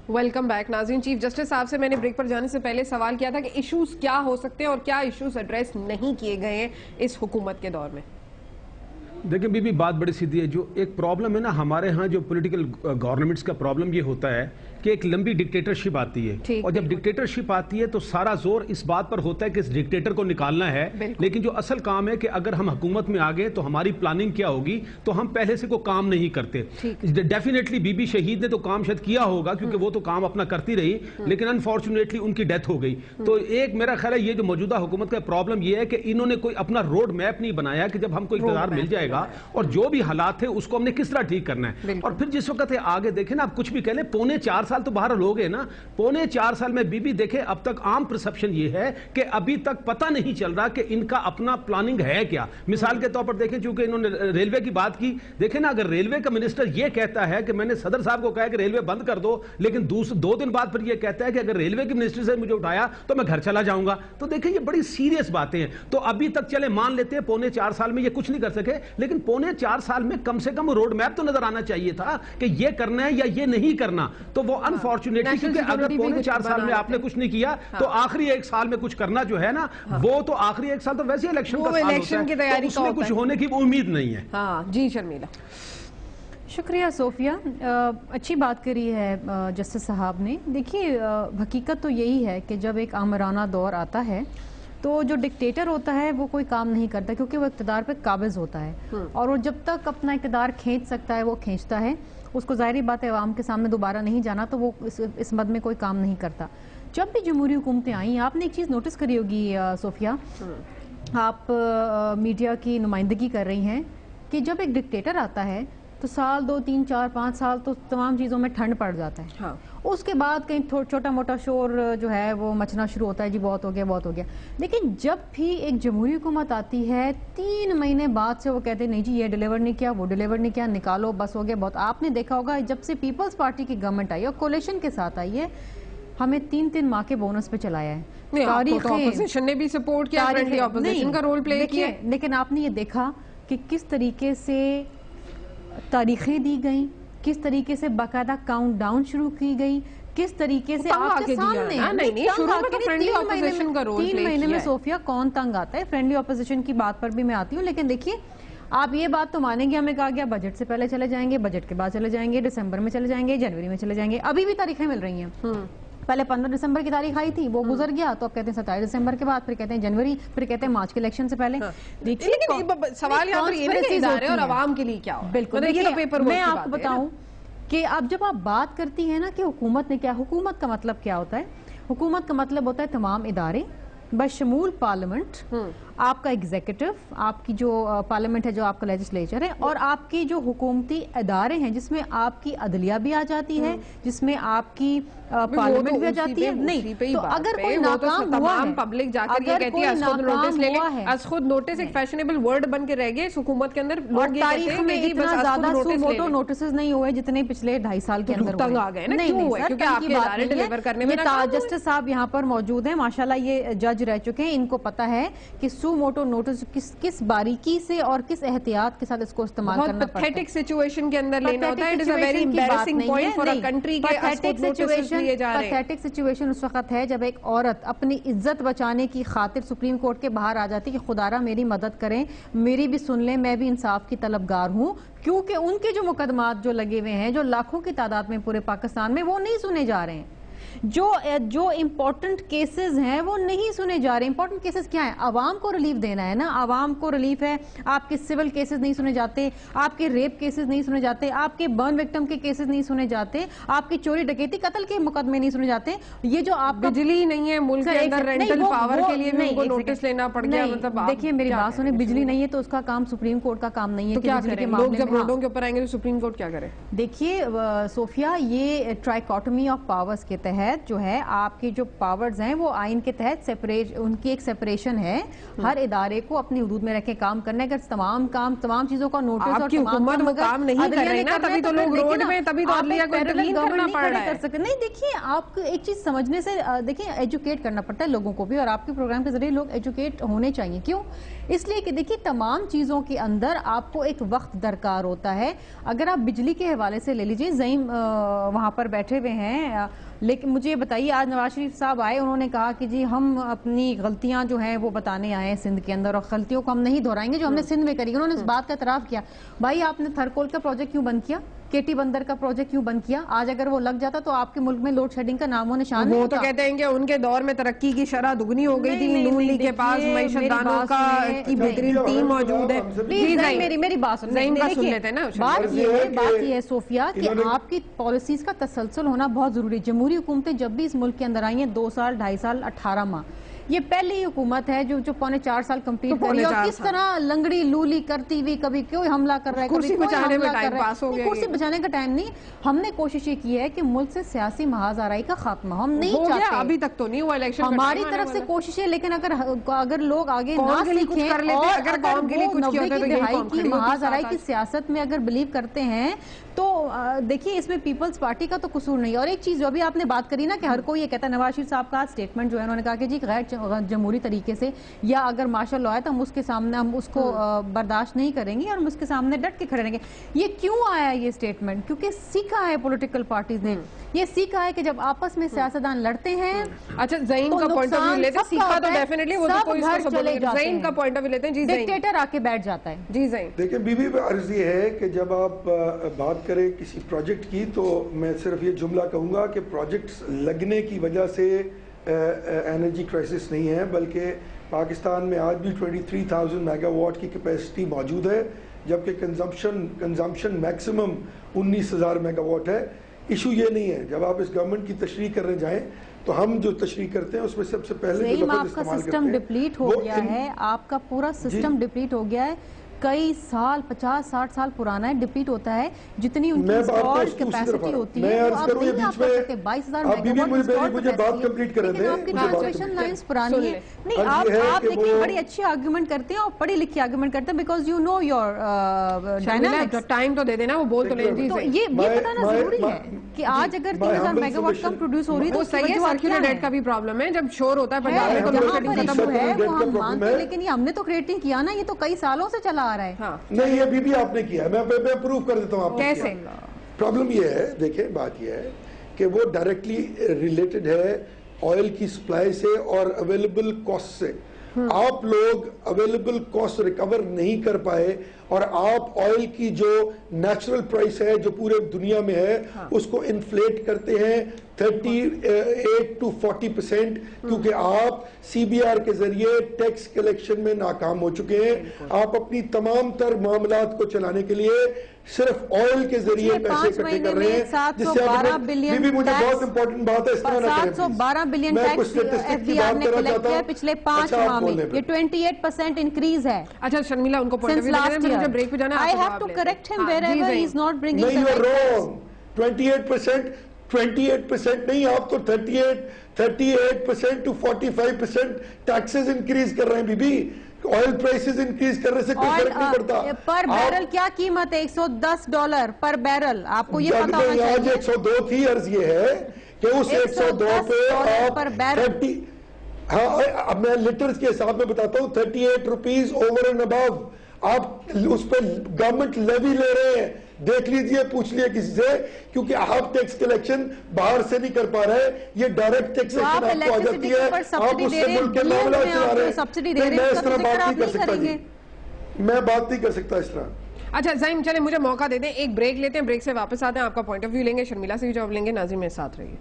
Welcome back नाज़रीन। Chief justice साहब से मैंने ब्रेक पर जाने से पहले सवाल किया था कि इश्यूज क्या हो सकते हैं और क्या इश्यूज एड्रेस नहीं किए गए हैं इस हुकूमत के दौर में। देखिए बीबी, बात बड़ी सीधी है। जो एक प्रॉब्लम है ना हमारे यहाँ, जो पॉलिटिकल गवर्नमेंट्स का प्रॉब्लम ये होता है कि एक लंबी डिक्टेटरशिप आती है, और जब डिक्टेटरशिप आती है तो सारा जोर इस बात पर होता है कि इस डिक्टेटर को निकालना है। लेकिन जो असल काम है कि अगर हम हुकूमत में आ गए तो हमारी प्लानिंग क्या होगी, तो हम पहले से कोई काम नहीं करते। डेफिनेटली बीबी शहीद ने तो काम शायद किया होगा क्योंकि वो तो काम अपना करती रही, लेकिन अनफॉर्चुनेटली उनकी डेथ हो गई। तो एक मेरा ख्याल है ये जो मौजूदा हुकूमत का प्रॉब्लम ये है कि इन्होंने कोई अपना रोड मैप नहीं बनाया कि जब हमको इक़्तिदार मिल जाएगा और जो भी हालात है उसको हमने किस तरह ठीक करना है। और फिर जिस वक्त आगे देखें ना, आप कुछ भी कह लें, 3.25 साल तो बाहर लोग हैं ना, 3.25 साल में बीबी देखे अब तक आम परसेप्शन ये है कि अभी तक पता नहीं चल रहा कि इनका अपना प्लानिंग है क्या। मिसाल के तौर पर देखें, चूंकि इन्होंने रेलवे की बात की, देखें ना, अगर रेलवे का मिनिस्टर ये कहता है कि मैंने सदर साहब को कहा कि रेलवे बंद कर दो, लेकिन 2 दिन बाद फिर ये कहता है कि अगर रेलवे के मिनिस्टर से मुझे उठाया तो मैं घर चला जाऊंगा, तो देखें ये बड़ी सीरियस बातें हैं। तो अभी तक चले मान लेते हैं 3.25 साल में ये कुछ नहीं कर सके, लेकिन 3.25 साल में कम से कम रोड मैप तो नजर आना चाहिए था कि ये करना है या ये नहीं करना। तो वो अनफॉर्चुनेटली, क्योंकि अगर 3.25 साल में आपने कुछ नहीं किया तो आखिरी 1 साल में कुछ करना जो है ना, वो तो आखिरी 1 साल तो वैसे इलेक्शन का साल होता है, की तैयारी तो उसमें कुछ होने की उम्मीद नहीं है। हाँ जी शर्मिला। शुक्रिया सोफिया, अच्छी बात करी है जस्टिस साहब ने। देखिए हकीकत तो यही है कि जब एक आमराना दौर आता है तो जो डिक्टेटर होता है वो कोई काम नहीं करता, क्योंकि वो इक़्तिदार पे काबिज होता है और वो जब तक अपना इक़्तिदार खींच सकता है वो खींचता है। उसको ज़ाहिरी बात है अवाम के सामने दोबारा नहीं जाना, तो वो इस मद में कोई काम नहीं करता। जब भी जमहूरी हुकूमतें आई, आपने एक चीज़ नोटिस करी होगी सोफिया, आप मीडिया की नुमाइंदगी कर रही हैं कि जब एक डिक्टेटर आता है तो साल 2, 3, 4, 5 साल तो तमाम चीज़ों में ठंड पड़ जाता है। हाँ। उसके बाद कहीं छोटा मोटा शोर जो है वो मचना शुरू होता है, जी बहुत हो गया बहुत हो गया। लेकिन जब भी एक जमहूरी हुकूमत आती है 3 महीने बाद से वो कहते हैं नहीं जी ये डिलीवर नहीं किया, वो डिलीवर नहीं किया, निकालो बस हो गया बहुत। आपने देखा होगा जब से पीपल्स पार्टी की गवर्नमेंट आई और कोलिशन के साथ आई है, हमें 3 माह के बोनस पे चलाया है। ऑपोजिशन ने भी सपोर्ट किया, फ्रेंडली ऑपोजिशन का रोल प्ले किया। लेकिन आपने ये देखा कि किस तरीके से तारीखें दी गई, किस तरीके से बाकायदा काउंट डाउन शुरू की गई, किस तरीके से आपके सामने 3 महीने में सोफिया कौन तंग आता है। फ्रेंडली ऑपोजिशन की बात पर भी मैं आती हूँ, लेकिन देखिए आप ये बात तो मानेंगे, हमें कहा गया बजट से पहले चले जाएंगे, बजट के बाद चले जाएंगे, दिसंबर में चले जाएंगे, जनवरी में चले जाएंगे। अभी भी तारीखें मिल रही हैं। पहले 15 दिसंबर की तारीख आई थी, वो गुजर गया, तो अब कहते हैं 27 दिसंबर के बाद, फिर कहते हैं जनवरी, फिर कहते हैं मार्च के इलेक्शन से पहले। देखिए सवाल यहाँ पर ये और आवाम के लिए क्या हो। बिल्कुल, मैं आपको बताऊं कि अब जब आप बात करती हैं ना कि हुकूमत ने क्या, हुकूमत का मतलब क्या होता है? हुकूमत का मतलब होता है तमाम इदारे बशमूल पार्लियामेंट, आपका एग्जीक्यूटिव, आपकी जो पार्लियामेंट है, जो आपका लेजिस्लेचर है, और आपकी जो हुकूमती इदारे हैं जिसमें आपकी अदलिया भी आ जाती है, जिसमें आपकी पार्लियामेंट भी आ जाती है। नहीं तो अगर कोई नाकाम हुआ है, पब्लिक जाकर ये कहती है नोटिस ले लें, आज खुद नोटिस एक फैशनेबल वर्ड बन के रह गए इस हुकूमत के अंदर। लोग तारीख में इतना ज्यादा सुमोटो नोटिस नहीं हुए जितने पिछले 2.5 साल के अंदर तंग आ गए। नहीं क्योंकि आपके इदारे डिलीवर करने में जस्टिस साहब यहाँ पर मौजूद हैं, माशाल्लाह ये जज रह चुके हैं, इनको पता है कि सुमोटो नोटिस किस बारीकी से और किस एहतियात के साथ इसको इस्तेमाल करना पड़ता है। पैथेटिक सिचुएशन के अंदर लेना होता है। It is a very embarrassing point for a country के नोटिस लिए जा रहे हैं। पैथेटिक सिचुएशन उस वक्त है जब एक औरत अपनी इज्जत बचाने की खातिर सुप्रीम कोर्ट के बाहर आ जाती है कि खुदारा मेरी मदद करें, मेरी भी सुन लें, मैं भी इंसाफ की तलबगार हूं, क्योंकि उनके जो मुकदमात जो लगे हुए हैं, जो लाखों की तादाद में पूरे पाकिस्तान में, वो नहीं सुने जा रहे हैं। जो इम्पोर्टेंट केसेस हैं वो नहीं सुने जा रहे। इंपॉर्टेंट केसेस क्या है? आवाम को रिलीफ देना है ना, आवाम को रिलीफ है। आपके सिविल केसेस नहीं सुने जाते, आपके रेप केसेस नहीं सुने जाते, आपके बर्न विक्टिम के केसेस नहीं सुने जाते, आपकी चोरी डकैती कत्ल के मुकदमे नहीं सुने जाते। ये जो आप बिजली नहीं है मुल्क के अंदर, रेंटल पावर के लिए भी उनको नोटिस लेना पड़ गया। मतलब देखिए मेरी बात सुने, बिजली नहीं है तो उसका काम सुप्रीम कोर्ट का काम नहीं है। तो क्या करें लोग जब रोडों के ऊपर आएंगे तो सुप्रीम कोर्ट क्या करे? देखिए सोफिया, ये ट्राइकोटमी ऑफ पावर्स के तहत तहत जो है आपकी जो पावर्स हैं वो आइन के तहत सेपरेट, उनकी एक सेपरेशन है। हर इदारे को अपनी हुदूद में रख के काम करना है। अगर तमाम चीजों का नोटिस और हुकूमत काम नहीं कर रही ना, तभी तो लोग रोड में, तभी तो अदलिया को इंटरवीन करना पड़ रहा है। नहीं, देखिए आपको एक चीज समझने से, देखिए एजुकेट करना पड़ता है लोगों को भी, और आपके प्रोग्राम के जरिए लोग एजुकेट होने चाहिए। क्यों? इसलिए कि देखिए तमाम चीजों के अंदर आपको एक वक्त दरकार होता है। अगर आप बिजली के हवाले से ले लीजिए, ज़ईम वहां पर बैठे हुए हैं, लेकिन मुझे ये बताइए, आज नवाज शरीफ साहब आए, उन्होंने कहा कि जी हम अपनी गलतियां जो हैं वो बताने आए हैं सिंध के अंदर, और गलतियों को हम नहीं दोहराएंगे जो हमने सिंध में करी। उन्होंने इस बात का एतराफ किया, भाई आपने थरकोल का प्रोजेक्ट क्यों बंद किया, केटी बंदर का प्रोजेक्ट क्यों बंद किया? आज अगर वो लग जाता तो आपके मुल्क में लोड शेडिंग का नामो निशान नहीं। वो तो कहते हैं कि उनके दौर में तरक्की की शरह दुगनी हो गई थी, नून लीग के पास मईशतदानों की बेहतरीन टीम मौजूद है। मेरी बात सुन लेते हैं ना। बात ये है सोफिया कि आपकी पॉलिसीज का तसलसल होना बहुत जरूरी है। जमहूरी हुकूमतें जब भी इस मुल्क के अंदर आई हैं, 2 साल, 2.5 साल, 18 माह, ये पहली हुकूमत है जो पौने 4 साल कंप्लीट कर रही है, और किस तरह लंगड़ी लूली करती हुई, कभी क्यों हमला कर रहा है, कुर्सी बचाने में टाइम पास हो गया। कुर्सी बचाने का टाइम नहीं, हमने कोशिश ये की है कि मुल्क से सियासी महाजराई का खात्मा हम नहीं चाहते। अभी तक तो नहीं हुआ इलेक्शन, हमारी तरफ से कोशिश है, लेकिन अगर लोग आगे ना सीखें और अगर 90 की दहाई की महाजराई की सियासत में अगर बिलीव करते हैं तो देखिए इसमें पीपल्स पार्टी का तो कसूर नहीं है। और एक चीज जो अभी आपने बात करी ना कि हर कोई ये कहता है, नवाज शरीफ साहब का स्टेटमेंट जो है, उन्होंने कहा कि जी गैर जमहूरी तरीके से या अगर मार्शल लॉ है तो हम उसके सामने हम उसको बर्दाश्त नहीं करेंगे और हम उसके सामने डट के खड़े रहेंगे। ये क्यों आया ये स्टेटमेंट? क्योंकि सीखा है पॉलिटिकल पार्टीज ने, ये सीखा है कि जब आपस में सियासतदान लड़ते हैं, अच्छा ज़ईम का पॉइंट ऑफ व्यू लेते हैं, सीखा तो डेफिनेटली वो तो कोई इसको चले जाते हैं। ज़ईम का पॉइंट ऑफ व्यू लेते हैं, जी डिक्टेटर आके बैठ जाता है। जी ज़ईम, देखिए बीबी, अर्ज ये है कि जब आप बात करें किसी प्रोजेक्ट की, तो मैं सिर्फ ये जुमला कहूँगा कि प्रोजेक्ट्स लगने की वजह से एनर्जी क्राइसिस नहीं है, बल्कि पाकिस्तान में आज भी 23,000 मेगावाट की कैपेसिटी मौजूद है, जबकि कंजम्पशन मैक्सिमम 19,000 मेगावाट है। इशू ये नहीं है। जब आप इस गवर्नमेंट की तशरीह करने जाएं तो हम जो तशरीह करते हैं उसमें सबसे पहले जो आपका सिस्टम डिप्लीट हो गया है, आपका पूरा सिस्टम डिप्लीट हो गया है, कई साल 50-60 साल पुराना है, डिप्लीट होता है। जितनी उनकी इंस्टॉल्ड कैपेसिटी होती है वो आप नहीं आप कर सकते। 22,000 मेगावाट मुझे बात कंप्लीट करने दें। आपकी ट्रांसमिशन लाइंस पुरानी है। नहीं, आप देखिए बड़ी अच्छी आर्गुमेंट करते हैं और पढ़ी लिखी आर्गुमेंट करते हैं, because you know your dynamics. Time तो दे देना, वो बोल तो लें। तो ये बताना जरूरी है कि आज अगर 3,000 मेगावाट कम प्रोड्यूस हो रही है तो सही है। सर्कुलर डेट का भी प्रॉब्लम है, जब शोर होता है पंजाब में तो खत्म है, वो हम मानते हैं, लेकिन ये हमने तो क्रिएट नहीं किया ना, ये तो कई सालों से चला आ रहा है। हाँ। नहीं, ये भी आपने किया, मैं प्रूव कर देता हूँ आपको। कैसे? प्रॉब्लम ये है, देखिए बात ये है कि वो डायरेक्टली रिलेटेड है ऑयल की सप्लाई से और अवेलेबल कॉस्ट से। आप लोग अवेलेबल कॉस्ट रिकवर नहीं कर पाए और आप ऑयल की जो नेचुरल प्राइस है जो पूरे दुनिया में है, हाँ, उसको इन्फ्लेट करते हैं 38 to 40%, क्योंकि आप सीबीआर के जरिए टैक्स कलेक्शन में नाकाम हो चुके हैं। आप अपनी तमाम तर मामलात को चलाने के लिए सिर्फ ऑयल के जरिए पैसे इकट्ठे कर रहे हैं, जिससे आप मुझे बहुत इंपॉर्टेंट बात है, इस तरह 712 बिलियन टैक्स एफबीआर ने कलेक्ट किया पिछले 5 माह में। ये 28% इंक्रीज है। अच्छा शर्मिला, उनको पॉइंट ऑफ व्यू देना, मुझे ब्रेक पे जाना है। I have to correct him wherever he is not bringing the right facts. 28% नहीं, आप तो 38% to 45% टैक्सेस इंक्रीज कर रहे हैं बीबी। ऑयल प्राइसेस इंक्रीज करने से कोई फर्क नहीं पड़ता। पर बैरल क्या कीमत है? $110 पर बैरल, आपको ये पता होना चाहिए। आज 102 थी। अर्ज ये है कि उस 102 पे आप पर बैरल, हाँ, अब मैं लीटर्स के हिसाब में बताता हूँ, 38 रुपीज ओवर एंड अबव आप उस पर गवर्नमेंट लेवी ले रहे हैं। देख लीजिए, पूछ लिए किसी से, क्योंकि आप टैक्स कलेक्शन बाहर से नहीं कर पा रहे, ये डायरेक्ट टैक्सेशन आपको आ जाती है, आप उससे मुल्क के मामला चला रहे हैं। मैं इस तरह बात नहीं कर सकता जी, मैं बात नहीं कर सकता इस तरह। अच्छा ज़ईम, चले मुझे मौका दे दें, एक ब्रेक लेते हैं, ब्रेक से वापस आते हैं, आपका पॉइंट ऑफ व्यू लेंगे, शर्मिला से भी जवाब लेंगे, नाज़िम मेरे साथ रहिए।